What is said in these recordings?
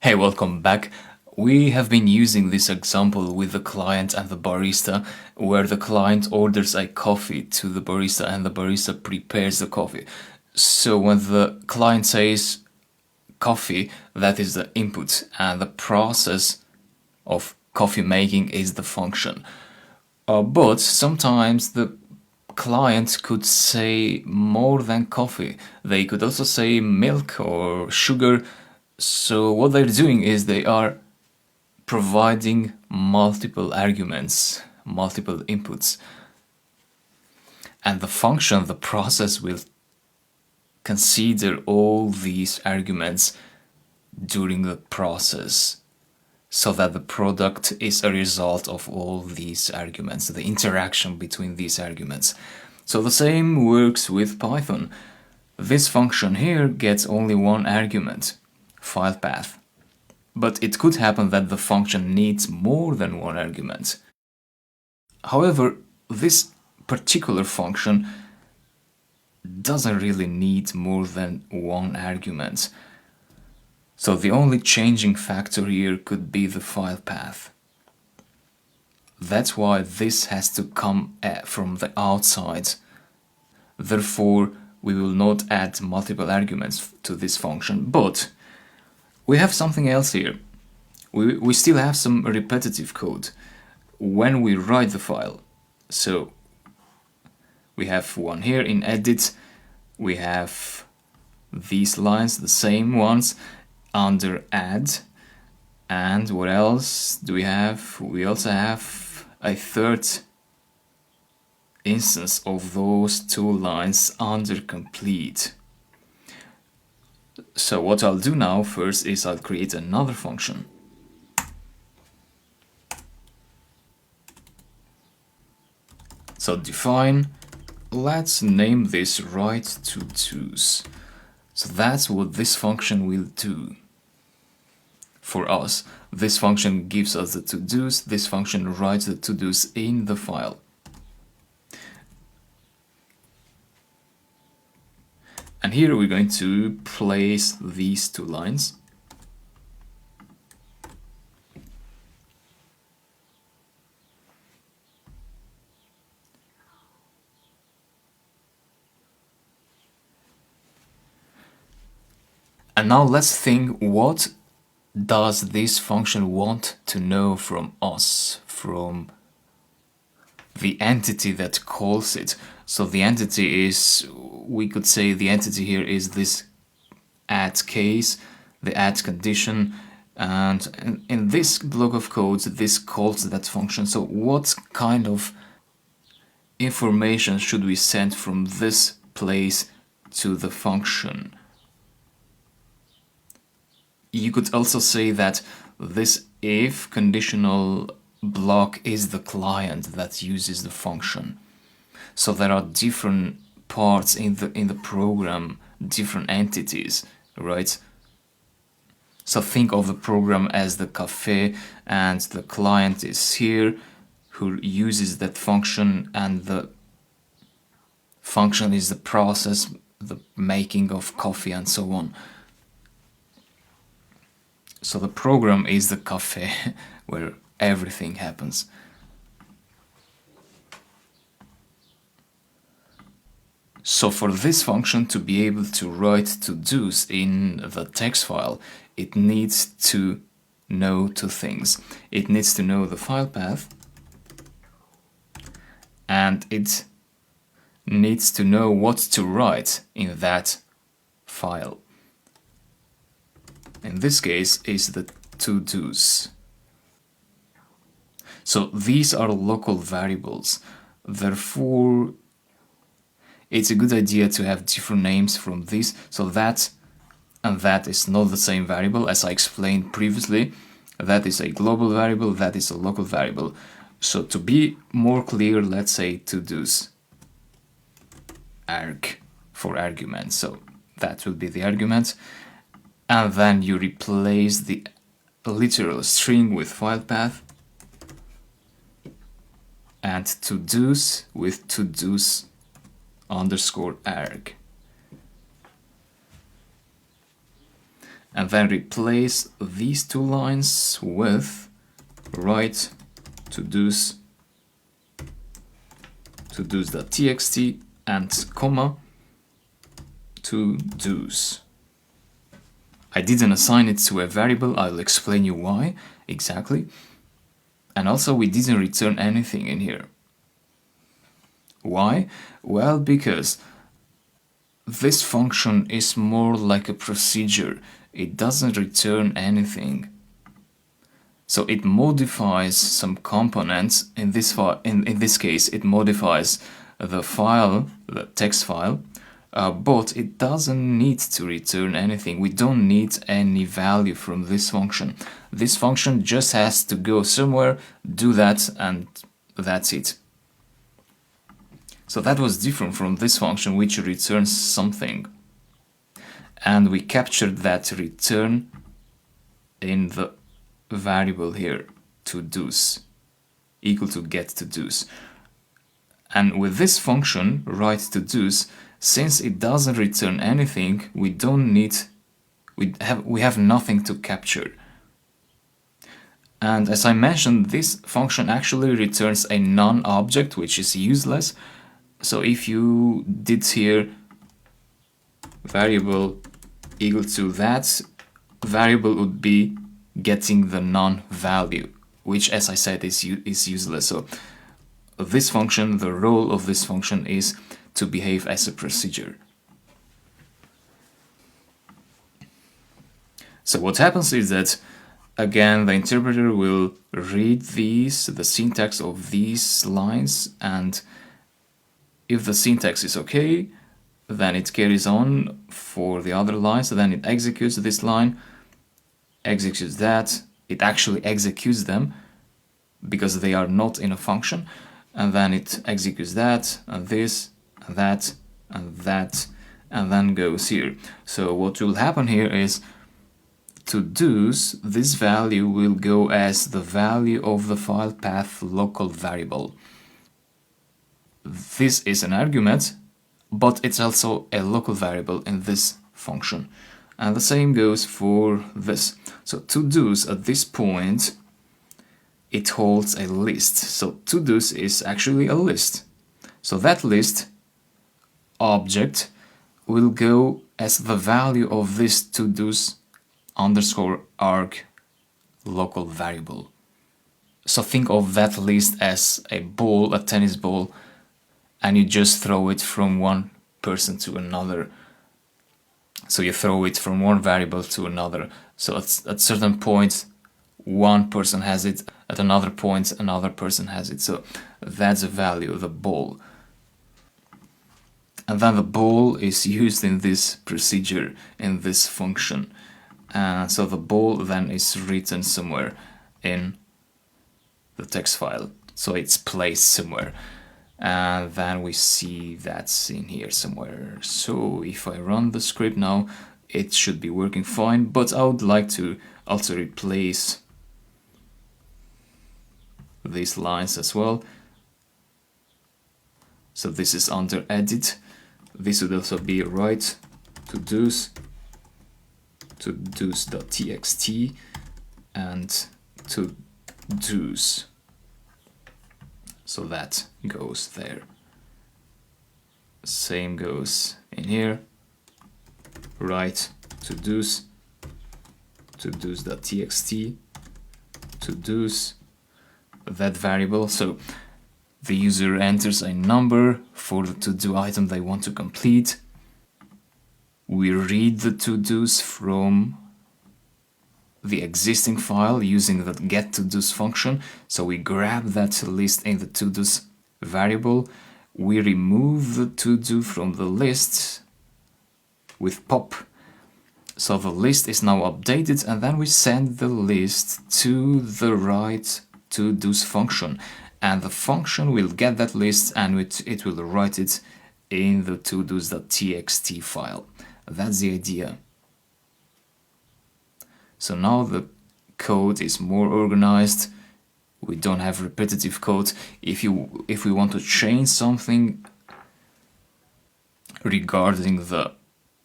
Hey, welcome back. We have been using this example with the client and the barista, where the client orders a coffee to the barista and the barista prepares the coffee. So when the client says coffee, that is the input, and the process of coffee making is the function. But sometimes the client could say more than coffee. They could also say milk or sugar. So what they're doing is they are providing multiple arguments, multiple inputs. And the function, the process will consider all these arguments during the process so that the product is a result of all these arguments, the interaction between these arguments. So the same works with Python. This function here gets only one argument, file path. But it could happen that the function needs more than one argument. However, this particular function doesn't really need more than one argument. So the only changing factor here could be the file path. That's why this has to come from the outside. Therefore, we will not add multiple arguments to this function, but we have something else here. We still have some repetitive code when we write the file. So we have one here in edit. We have these lines, the same ones, under add. And what else do we have? We also have a third instance of those two lines under complete. So what I'll do now first is I'll create another function. So define, let's name this write to do's. So that's what this function will do for us. This function gives us the to-dos, this function writes the to-dos in the file. And here we're going to place these two lines. And now let's think, what does this function want to know from us, from the entity that calls it? So the entity is, we could say the entity here is this add case, the add condition, and in this block of code this calls that function. So what kind of information should we send from this place to the function? You could also say that this if conditional block is the client that uses the function. So there are different parts in the program, different entities, right? So think of the program as the cafe, and the client is here who uses that function, and the function is the process, the making of coffee and so on. So the program is the cafe where everything happens. So for this function to be able to write to-dos in the text file, it needs to know two things. It needs to know the file path, and it needs to know what to write in that file. In this case is the to-dos. So these are local variables. Therefore, it's a good idea to have different names from these. So that and that is not the same variable, as I explained previously. That is a global variable, that is a local variable. So to be more clear, let's say to-dos arg for argument. So that will be the argument. And then you replace the literal string with file path, and to-dos with to-dos underscore arg. and then replace these two lines with write todos.txt and comma todos. I didn't assign it to a variable, I'll explain you why exactly. And also we didn't return anything in here. Why? Well, because this function is more like a procedure. It doesn't return anything. So it modifies some components. In this case, it modifies the file, the text file, but it doesn't need to return anything. We don't need any value from this function. This function just has to go somewhere, do that, and that's it. So that was different from this function, which returns something. And we captured that return in the variable here, todos, equal to get todos. And with this function, write todos, since it doesn't return anything, we have nothing to capture. And as I mentioned, this function actually returns a non-object, which is useless. So if you did here variable equal to that, variable would be getting the non-value, which, as I said, is useless. So this function, the role of this function is to behave as a procedure. So what happens is that, again, the interpreter will read the syntax of these lines, and if the syntax is okay, then it carries on for the other lines. So then it executes this line, executes that. It actually executes them because they are not in a function, and then it executes that, and this, and that, and that, and then goes here. So what will happen here is todos, this value will go as the value of the file path local variable. This is an argument, but it's also a local variable in this function. And the same goes for this. So todos at this point, it holds a list. So todos is actually a list. So that list object will go as the value of this todos underscore arg local variable. So think of that list as a ball, a tennis ball, and you just throw it from one person to another. So you throw it from one variable to another. So at certain point, one person has it, at another point, another person has it. So that's the value of the ball. And then the ball is used in this procedure, in this function. So the ball then is written somewhere in the text file. So it's placed somewhere. And then we see that's in here somewhere. So if I run the script now, it should be working fine, but I would like to also replace these lines as well. So this is under edit. This would also be write todos.txt and todos. So that goes there. Same goes in here. Write todos.txt, todos, that variable. So the user enters a number for the to-do item they want to complete. We read the to-dos from the existing file using the getTodos function. So we grab that list in the todos variable. We remove the to-do from the list with pop. So the list is now updated, and then we send the list to the write todos function. And the function will get that list and it will write it in the todos.txt file. That's the idea. So now the code is more organized. We don't have repetitive code. If we want to change something regarding the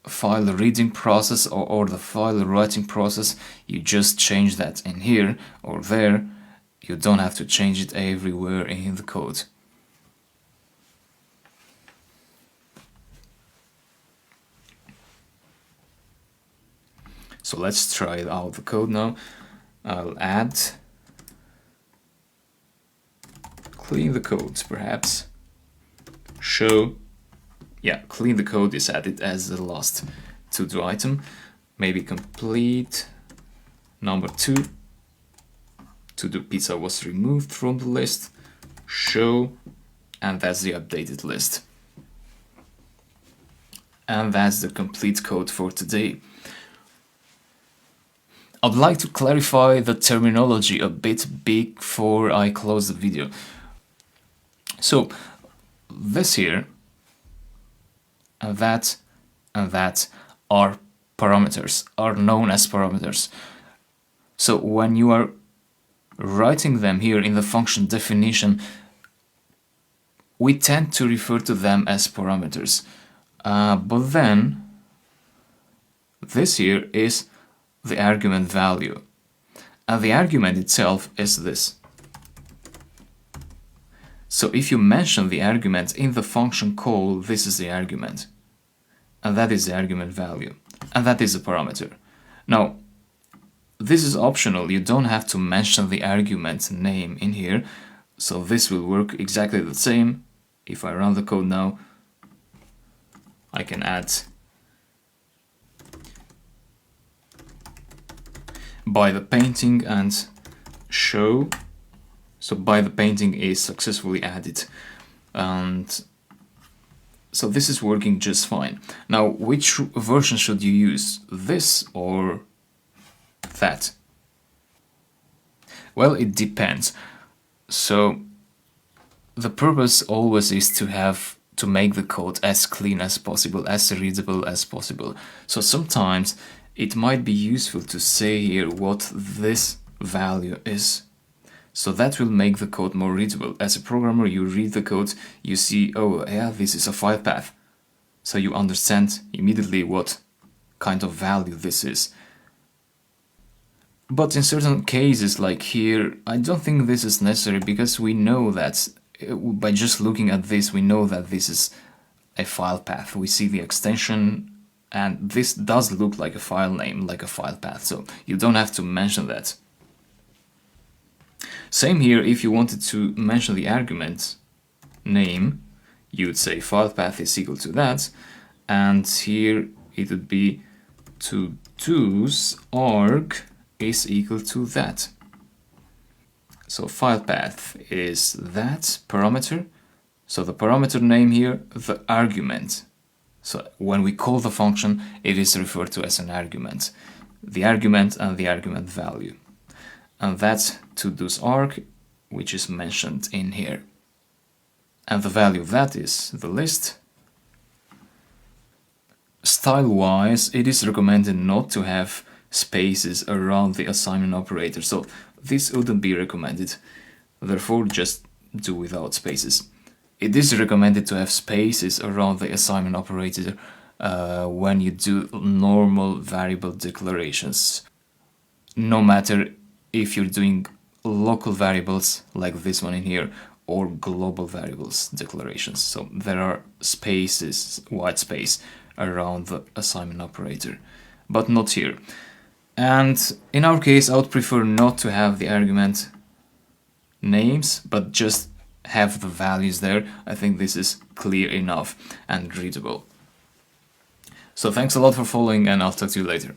file reading process or the file writing process, you just change that in here or there. You don't have to change it everywhere in the code. So let's try out the code now. I'll add clean the code, perhaps. Show. Yeah, clean the code is added as the last to-do item. Maybe complete number 2. To-do pizza was removed from the list. Show. And that's the updated list. And that's the complete code for today. I'd like to clarify the terminology a bit before I close the video. So this here and that are parameters, are known as parameters. So when you are writing them here in the function definition, we tend to refer to them as parameters. But then this here is the argument value, and the argument itself is this. So if you mention the argument in the function call, this is the argument, and that is the argument value, and that is a parameter. Now, this is optional. You don't have to mention the argument name in here, so this will work exactly the same. If I run the code now, I can add by the painting and show. So by the painting is successfully added, and so this is working just fine. Now, which version should you use, this or that? Well, it depends. So the purpose always is to make the code as clean as possible, as readable as possible. So sometimes it might be useful to say here what this value is. So that will make the code more readable. As a programmer, you read the code, you see, oh yeah, this is a file path. So you understand immediately what kind of value this is. But in certain cases, like here, I don't think this is necessary, because we know that by just looking at this, we know that this is a file path. We see the extension, and this does look like a file name, like a file path. So you don't have to mention that. Same here, if you wanted to mention the argument name, you would say file path is equal to that, and here it would be to-dos arg is equal to that. So file path is that parameter, so the parameter name here, the argument. So when we call the function, it is referred to as an argument, the argument and the argument value. And that's to-dos arg, which is mentioned in here. And the value of that is the list. Style-wise, it is recommended not to have spaces around the assignment operator, so this wouldn't be recommended. Therefore, just do without spaces. It is recommended to have spaces around the assignment operator when you do normal variable declarations. No matter if you're doing local variables like this one in here or global variables declarations. So there are spaces, white space, around the assignment operator, but not here. And in our case, I would prefer not to have the argument names, but just have the values there. I think this is clear enough and readable. So thanks a lot for following, and I'll talk to you later.